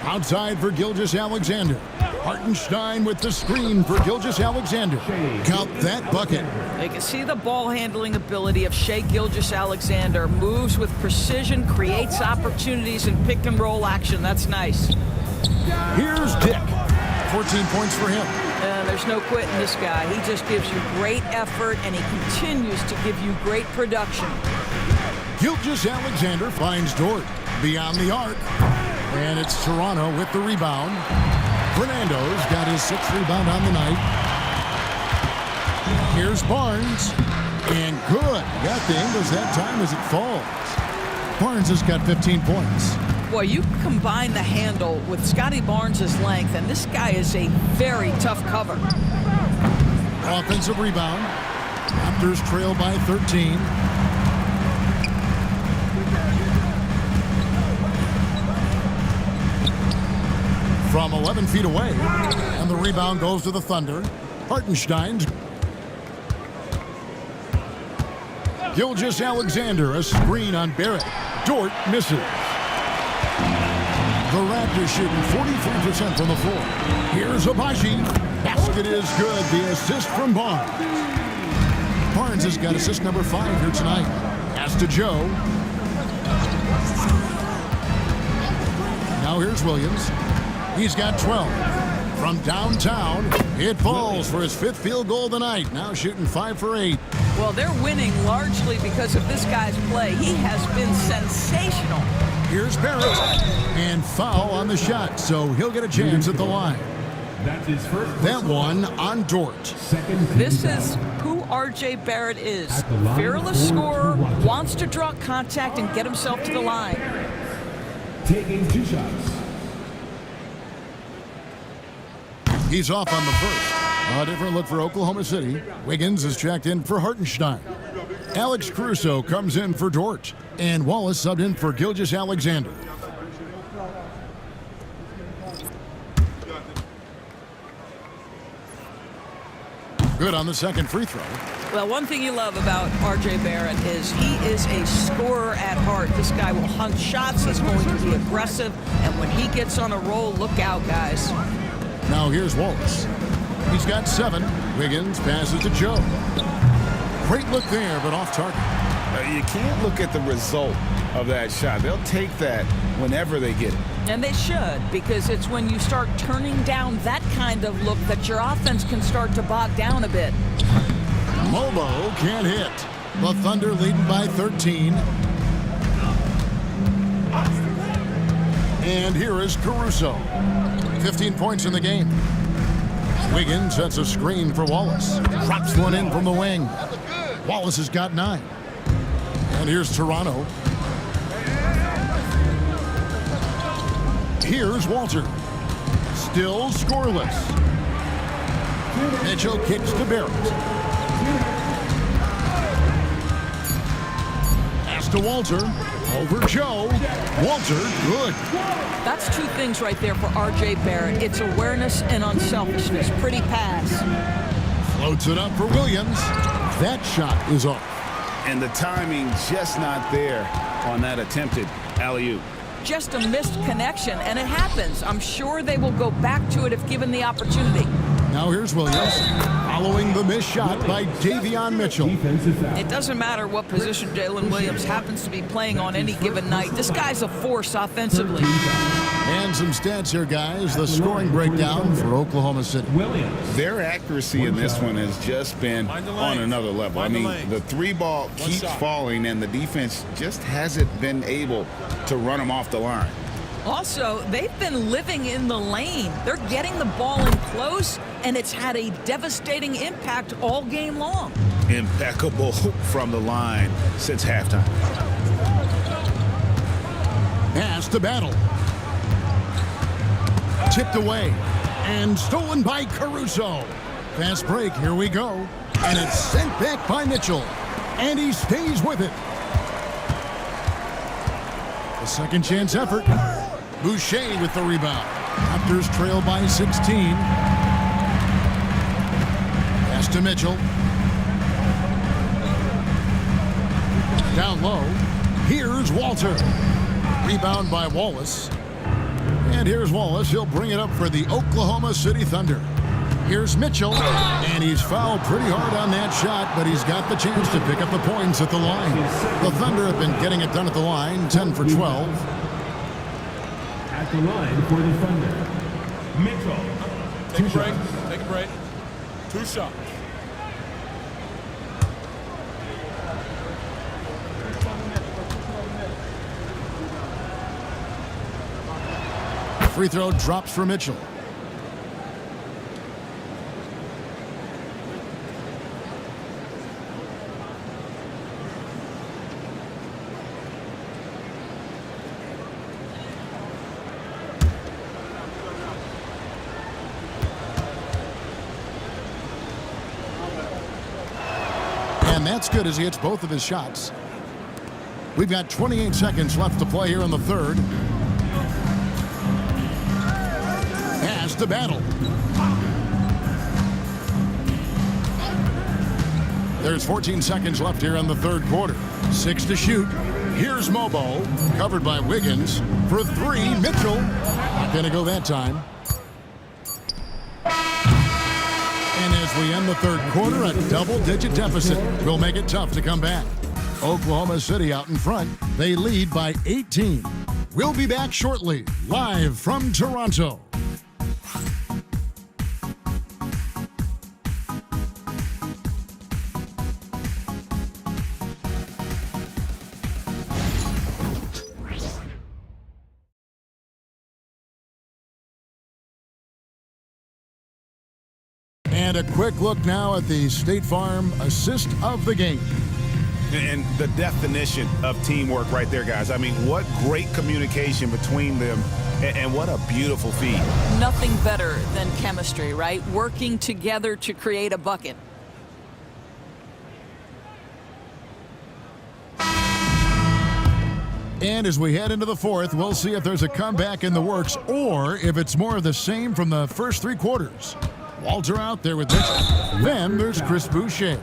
Outside for Gilgeous-Alexander. Hartenstein with the screen for Gilgeous-Alexander. Count that bucket. You can see the ball handling ability of Shai Gilgeous-Alexander. Moves with precision, creates opportunities in pick and roll action. That's nice. Here's Dick. 14 points for him. There's no quitting this guy. He just gives you great effort, and he continues to give you great production. Gilgeous-Alexander finds Dort beyond the arc. And it's Toronto with the rebound. Fernando's got his 6th rebound on the night. Here's Barnes. And good. Got the angles that time as it falls. Barnes has got 15 points. Boy, you combine the handle with Scotty Barnes' length, and this guy is a very tough cover. Offensive rebound. Raptors trail by 13. From 11 feet away, and the rebound goes to the Thunder. Hartenstein. Gilgeous-Alexander, a screen on Barrett. Dort misses. The Raptors shooting 43% from the floor. Here's Abaji. Basket is good. The assist from Barnes. Barnes has got assist number 5 here tonight. Pass to Joe. Now here's Williams. He's got 12. From downtown, it falls for his 5th field goal of the night. Now shooting 5 for 8. Well, they're winning largely because of this guy's play. He has been sensational. Here's Barrett. And foul on the shot, so he'll get a chance at the line. That's his first. That one on Dort. This is who R.J. Barrett is. Fearless scorer, wants to draw contact and get himself to the line. Taking 2 shots. He's off on the first. A different look for Oklahoma City. Wiggins is checked in for Hartenstein. Alex Caruso comes in for Dort, and Wallace subbed in for Gilgeous-Alexander. Good on the second free throw. Well, one thing you love about R.J. Barrett is he is a scorer at heart. This guy will hunt shots. He's going to be aggressive. And when he gets on a roll, look out, guys. Now here's Wallace. He's got 7. Wiggins passes to Joe. Great look there, but off target. You can't look at the result of that shot. They'll take that whenever they get it. And they should, because it's when you start turning down that kind of look that your offense can start to bog down a bit. Mobo can't hit. The Thunder leading by 13. And here is Caruso. 15 points in the game. Wiggins sets a screen for Wallace. Drops one in from the wing. Wallace has got 9. And here's Toronto. Here's Walter. Still scoreless. Mitchell kicks to Barrett. Pass to Walter. Over Joe. Walter, good. That's 2 things right there for R.J. Barrett. It's awareness and unselfishness. Pretty pass. Floats it up for Williams. That shot is off. And the timing just not there on that attempted alley-oop. Just a missed connection, and it happens. I'm sure they will go back to it if given the opportunity. Now here's Williams, following the missed shot by Davion Mitchell. It doesn't matter what position Jalen Williams happens to be playing on any given night. This guy's a force offensively. And some stats here, guys. The scoring breakdown for Oklahoma City. Their accuracy in this one has just been on another level. I mean, the 3-ball keeps falling, and the defense just hasn't been able to run them off the line. Also, they've been living in the lane. They're getting the ball in close, and it's had a devastating impact all game long. Impeccable from the line since halftime. Pass to Battle. Tipped away and stolen by Caruso. Fast break, here we go. And it's sent back by Mitchell. And he stays with it. A second chance effort. Boucher with the rebound. Raptors trail by 16. Pass to Mitchell. Down low. Here's Walter. Rebound by Wallace. And here's Wallace. He'll bring it up for the Oklahoma City Thunder. Here's Mitchell. And he's fouled pretty hard on that shot, but he's got the chance to pick up the points at the line. The Thunder have been getting it done at the line, 10 for 12. At the line for the Thunder, Mitchell. Take a break. Take a break. 2 shots. Free throw drops for Mitchell. And that's good as he hits both of his shots. We've got 28 seconds left to play here in the third. Pass to Battle. There's 14 seconds left here in the third quarter. 6 to shoot. Here's Mobo, covered by Wiggins. For 3, Mitchell. Not going to go that time. And as we end the third quarter, a double-digit deficit will make it tough to come back. Oklahoma City out in front. They lead by 18. We'll be back shortly, live from Toronto. And a quick look now at the State Farm assist of the game. And the definition of teamwork right there, guys. I mean, what great communication between them, and what a beautiful feed. Nothing better than chemistry, right? Working together to create a bucket. And as we head into the fourth, we'll see if there's a comeback in the works or if it's more of the same from the first 3 quarters. Walter out there with Mitchell. Then there's Chris Boucher.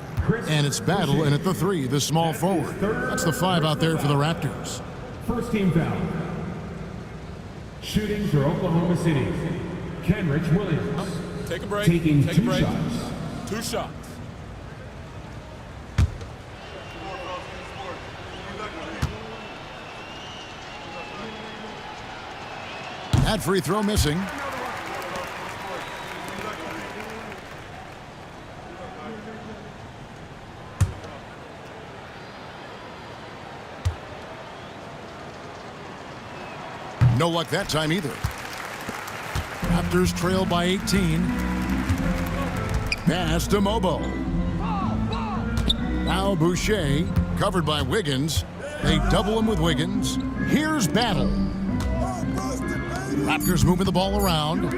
And it's Battle in at the 3, the small forward. That's the 5 out there for the Raptors. First team foul. Shooting for Oklahoma City. Kenrich Williams. Take a break. Taking Take a 2 break. shots. 2 shots. That free throw missing. No luck that time either. Raptors trail by 18. Pass to Mobo. Now Boucher, covered by Wiggins. They double him with Wiggins. Here's Battle. Raptors moving the ball around.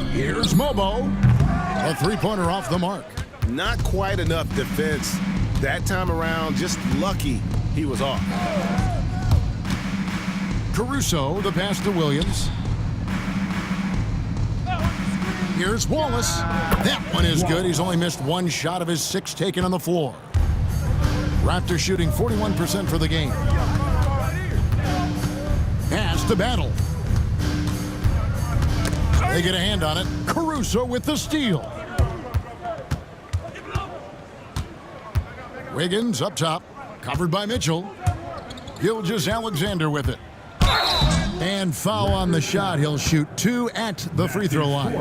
Here's Mobo. A 3-pointer off the mark. Not quite enough defense that time around. Just lucky he was off. Caruso, the pass to Williams. Here's Wallace. That one is good. He's only missed 1 shot of his 6 taken on the floor. Raptors shooting 41% for the game. Pass to Battle. They get a hand on it. Caruso with the steal. Wiggins up top, covered by Mitchell. Gilgeous-Alexander with it. And foul on the shot. He'll shoot 2 at the free throw line.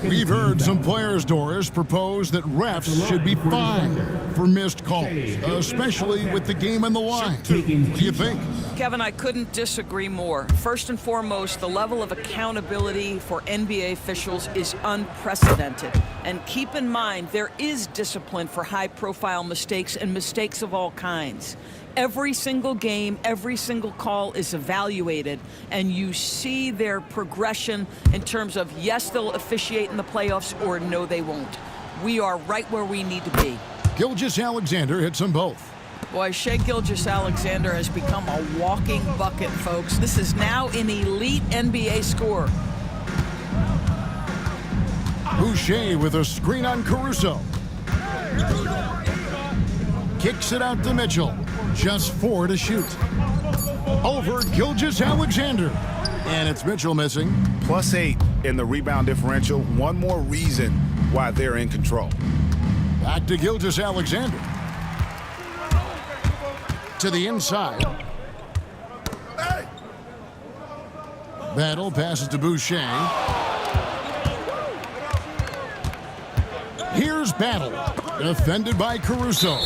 We've heard some players, Doris, propose that refs should be fined for missed calls, especially with the game on the line. What do you think? Kevin, I couldn't disagree more. First and foremost, the level of accountability for NBA officials is unprecedented. And keep in mind, there is discipline for high-profile mistakes and mistakes of all kinds. Every single game, every single call is evaluated, and you see their progression in terms of, yes, they'll officiate in the playoffs, or no, they won't. We are right where we need to be. Gilgeous-Alexander hits them both. Boy, Shai Gilgeous-Alexander has become a walking bucket, folks. This is now an elite NBA scorer. Boucher with a screen on Caruso. Kicks it out to Mitchell. Just 4 to shoot. Over Gilgeous-Alexander. And it's Mitchell missing. +8 in the rebound differential. One more reason why they're in control. Back to Gilgeous-Alexander. To the inside. Battle passes to Boucher. Here's Battle. Defended by Caruso.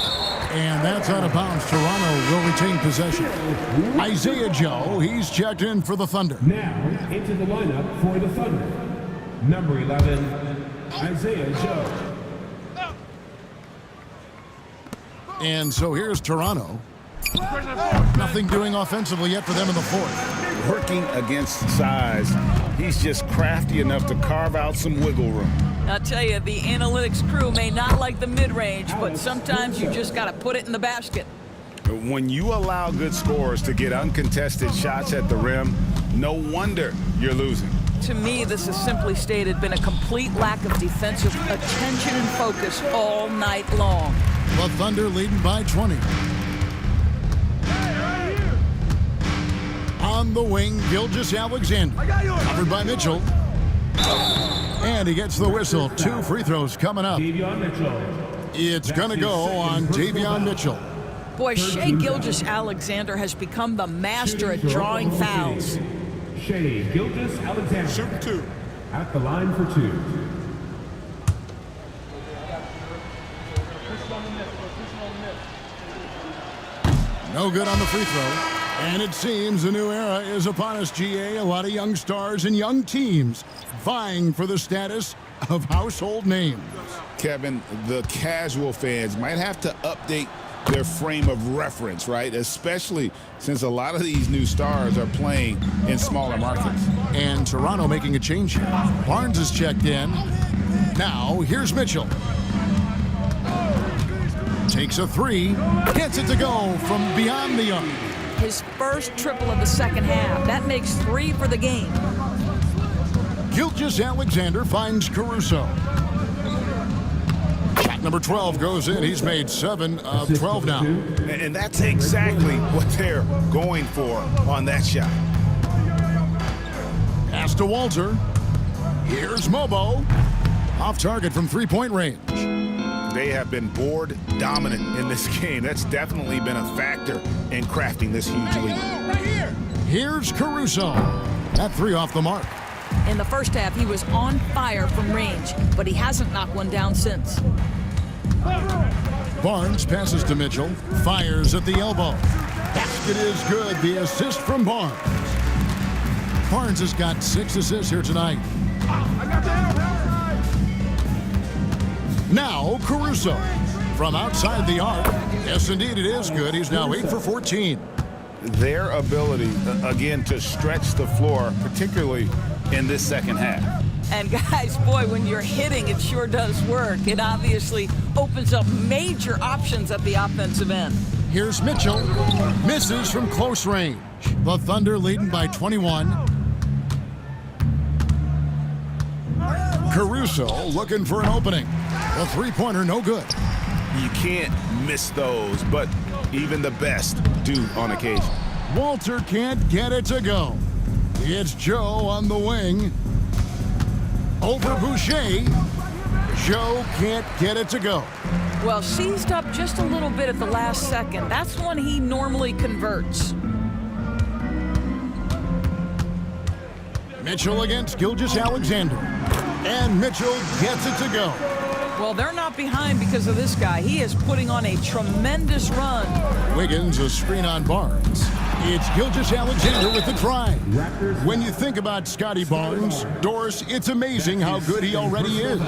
And that's out of bounds. Toronto will retain possession. Isaiah Joe, he's checked in for the Thunder. Now into the lineup for the Thunder. Number 11, Isaiah Joe. And so here's Toronto. Nothing doing offensively yet for them in the fourth. Working against size. He's just crafty enough to carve out some wiggle room. I'll tell you, the analytics crew may not like the mid-range, but sometimes you just got to put it in the basket. When you allow good scorers to get uncontested shots at the rim, no wonder you're losing. To me, this has simply stated been a complete lack of defensive attention and focus all night long. The Thunder leading by 20. On the wing, Gilgeous-Alexander. Covered by Mitchell. And he gets the whistle. 2 free throws coming up. It's going to go on Davion Mitchell. Boy, Shai Gilgeous-Alexander has become the master at drawing fouls. Shai Gilgeous-Alexander. Shoot 2. At the line for 2. No good on the free throw. And it seems a new era is upon us, GA. A lot of young stars and young teams vying for the status of household names. Kevin, the casual fans might have to update their frame of reference, right? Especially since a lot of these new stars are playing in smaller markets. And Toronto making a change here. Barnes is checked in. Now, here's Mitchell. Takes a 3. Gets it to go from beyond the arc. his first triple of the second half. That makes 3 for the game. Gilgeous-Alexander finds Caruso. Shot number 12 goes in. He's made 7 of 12 now. And that's exactly what they're going for on that shot. Pass to Walter. Here's Mobo. Off target from three-point range. They have been board dominant in this game. That's definitely been a factor in crafting this huge lead. Here's Caruso. That 3 off the mark. In the first half, he was on fire from range, but he hasn't knocked one down since. Barnes passes to Mitchell. Fires at the elbow. Basket is good. The assist from Barnes. Barnes has got 6 assists here tonight. Now Caruso from outside the arc. Yes, indeed, it is good. He's now 8 for 14. Their ability, again, to stretch the floor, particularly in this second half. And guys, boy, when you're hitting, it sure does work. It obviously opens up major options at the offensive end. Here's Mitchell. Misses from close range. The Thunder leading by 21. Caruso looking for an opening. The three-pointer no good. You can't miss those, but even the best do on occasion. Walter can't get it to go. It's Joe on the wing. Over Boucher. Joe can't get it to go. Well, seized up just a little bit at the last second. That's when he normally converts. Mitchell against Gilgeous-Alexander. And Mitchell gets it to go. Well, they're not behind because of this guy. He is putting on a tremendous run. Wiggins, a screen on Barnes. It's Gilgeous-Alexander with the drive. When you think about Scotty Barnes, Doris, it's amazing how good he already is.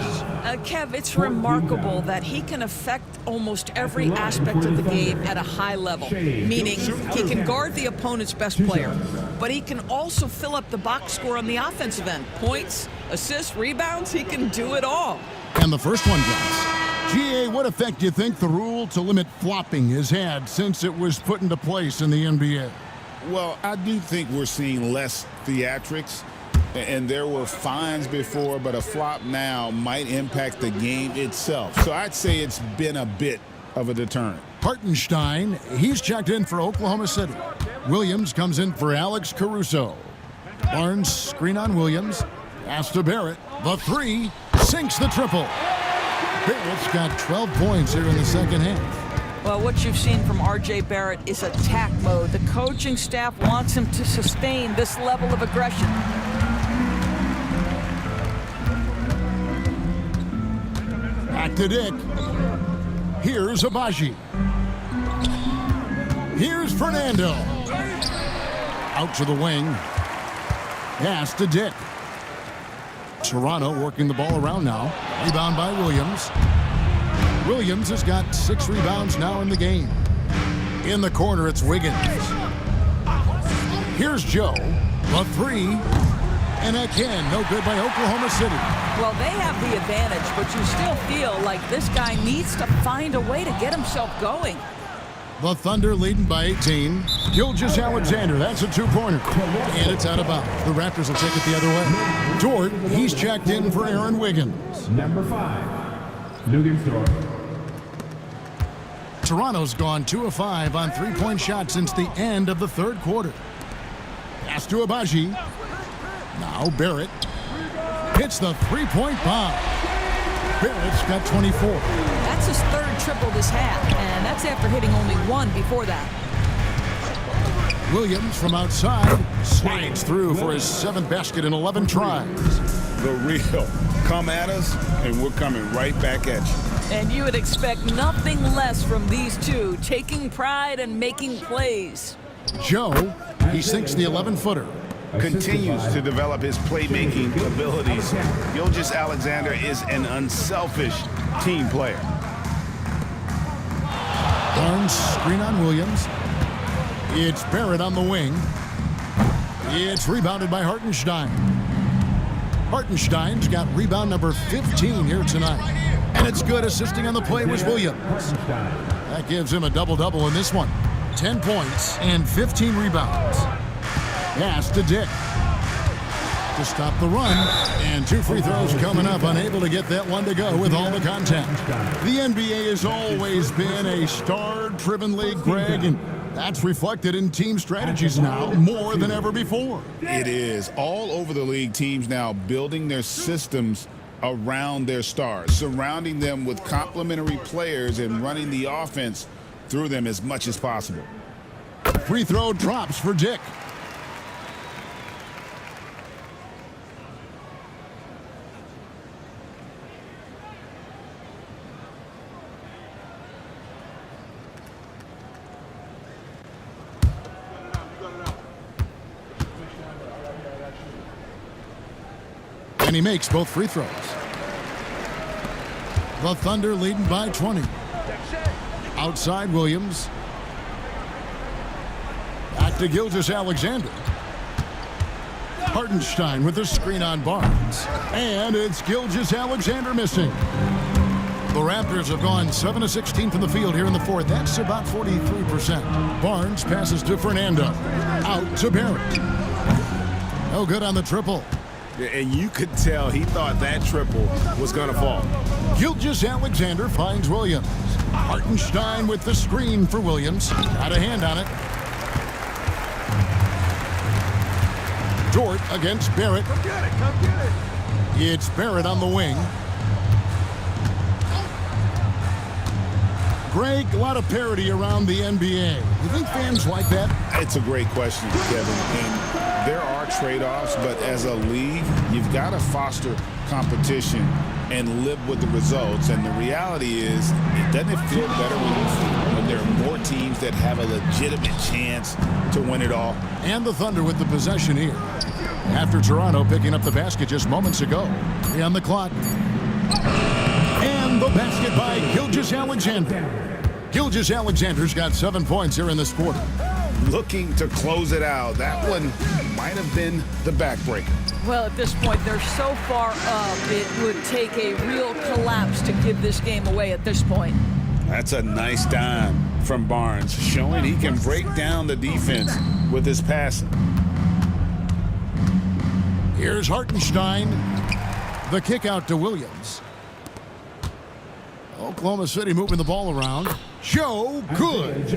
Kev, it's remarkable that he can affect almost every aspect of the game at a high level, meaning he can guard the opponent's best player, but he can also fill up the box score on the offensive end. Points, assists, rebounds, he can do it all. And the first one drops. GA, what effect do you think the rule to limit flopping has had since it was put into place in the NBA? Well, I do think we're seeing less theatrics, and there were fines before, but a flop now might impact the game itself. So I'd say it's been a bit of a deterrent. Hartenstein, he's checked in for Oklahoma City. Williams comes in for Alex Caruso. Barnes, screen on Williams. Pass to Barrett. The 3 sinks the triple. Barrett's got 12 points here in the second half. Well, what you've seen from R.J. Barrett is attack mode. The coaching staff wants him to sustain this level of aggression. Back to Dick. Here's Abaji. Here's Fernando. Out to the wing. Pass to Dick. Toronto working the ball around now. Rebound by Williams. Williams has got 6 rebounds now in the game. In the corner, it's Wiggins. Here's Joe. The 3. And again, no good by Oklahoma City. Well, they have the advantage, but you still feel like this guy needs to find a way to get himself going. The Thunder leading by 18. Gilgeous-Alexander, that's a 2-pointer. And it's out of bounds. The Raptors will take it the other way. Dort, he's checked in for Aaron Wiggins. Number 5, Lugens Dort. Toronto's gone 2 of 5 on 3-point shots since the end of the third quarter. Pass to Abaji. Now Barrett hits the 3-point bomb. Barrett's got 24. That's his third triple this half, and that's after hitting only 1 before that. Williams from outside slides through for his 7th basket in 11 tries. The real come at us, and we're coming right back at you. And you would expect nothing less from these two, taking pride and making plays. Joe, he sinks the 11-footer. Continues to develop his playmaking abilities. Gilgeous-Alexander is an unselfish team player. Barnes, screen on Williams. It's Barrett on the wing. It's rebounded by Hartenstein. Hartenstein's got rebound number 15 here tonight. And it's good. Assisting on the play was Williams. That gives him a double-double in this one. 10 points and 15 rebounds. Pass to Dick to stop the run, and 2 free throws coming up, unable to get that one to go with all the contact. The NBA has always been a star-driven league, Greg, and that's reflected in team strategies now more than ever before. It is. All over the league, teams now building their systems around their stars, surrounding them with complementary players and running the offense through them as much as possible. Free throw drops for Dick. And he makes both free throws. The Thunder leading by 20. Outside Williams. Back to Gilgeous-Alexander. Hartenstein with the screen on Barnes. And it's Gilgeous-Alexander missing. The Raptors have gone 7 of 16 from the field here in the fourth. That's about 43%. Barnes passes to Fernando. Out to Barrett. No good on the triple. And you could tell he thought that triple was going to fall. Gilgeous-Alexander finds Williams. Hartenstein with the screen for Williams. Got a hand on it. Dort against Barrett. Come get it, come get it. It's Barrett on the wing. Greg, a lot of parity around the NBA. You think fans like that? It's a great question, Kevin. And there are trade-offs, but as a league, you've got to foster competition and live with the results. And the reality is, doesn't it feel better when there are more teams that have a legitimate chance to win it all? And the Thunder with the possession here. After Toronto picking up the basket just moments ago. 3 on the clock. And the basket by Gilgeous-Alexander. Gilgeous-Alexander's got 7 points here in this quarter. Looking to close it out. That one might have been the backbreaker. Well, at this point, they're so far up, it would take a real collapse to give this game away at this point. That's a nice dime from Barnes, showing he can break down the defense with his passing. Here's Hartenstein. The kick out to Williams. Oklahoma City moving the ball around. Joe good.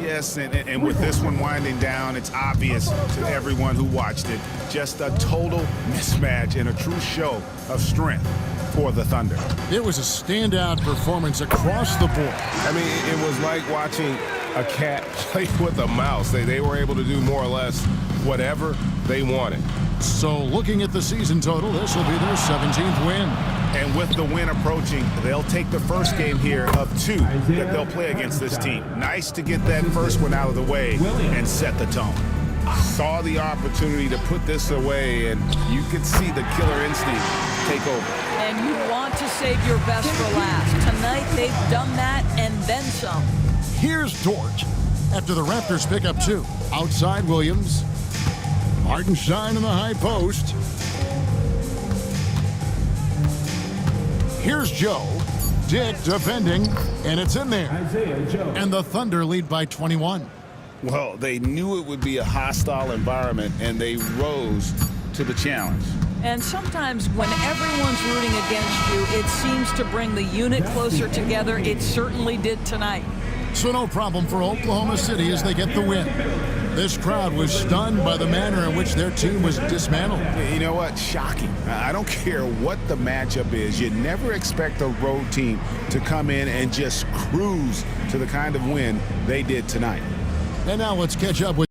Yes, and with this one winding down, it's obvious to everyone who watched it. Just a total mismatch and a true show of strength for the Thunder. It was a standout performance across the board. I mean, it was like watching a cat play with a mouse. They were able to do more or less whatever they wanted. So looking at the season total, this will be their 17th win. And with the win approaching, they'll take the first game here of 2 that they'll play against this team. Nice to get that first one out of the way and set the tone. Saw the opportunity to put this away, and you could see the killer instinct take over. And you want to save your best for last. Tonight, they've done that and then some. Here's Dort after the Raptors pick up 2. Outside Williams. Hartenstein in the high post. Here's Joe. Dick defending, and it's in there. And the Thunder lead by 21. Well, they knew it would be a hostile environment, and they rose to the challenge. And sometimes when everyone's rooting against you, it seems to bring the unit closer together. It certainly did tonight. So no problem for Oklahoma City as they get the win. This crowd was stunned by the manner in which their team was dismantled. You know what? Shocking. I don't care what the matchup is. You never expect a road team to come in and just cruise to the kind of win they did tonight. And now let's catch up with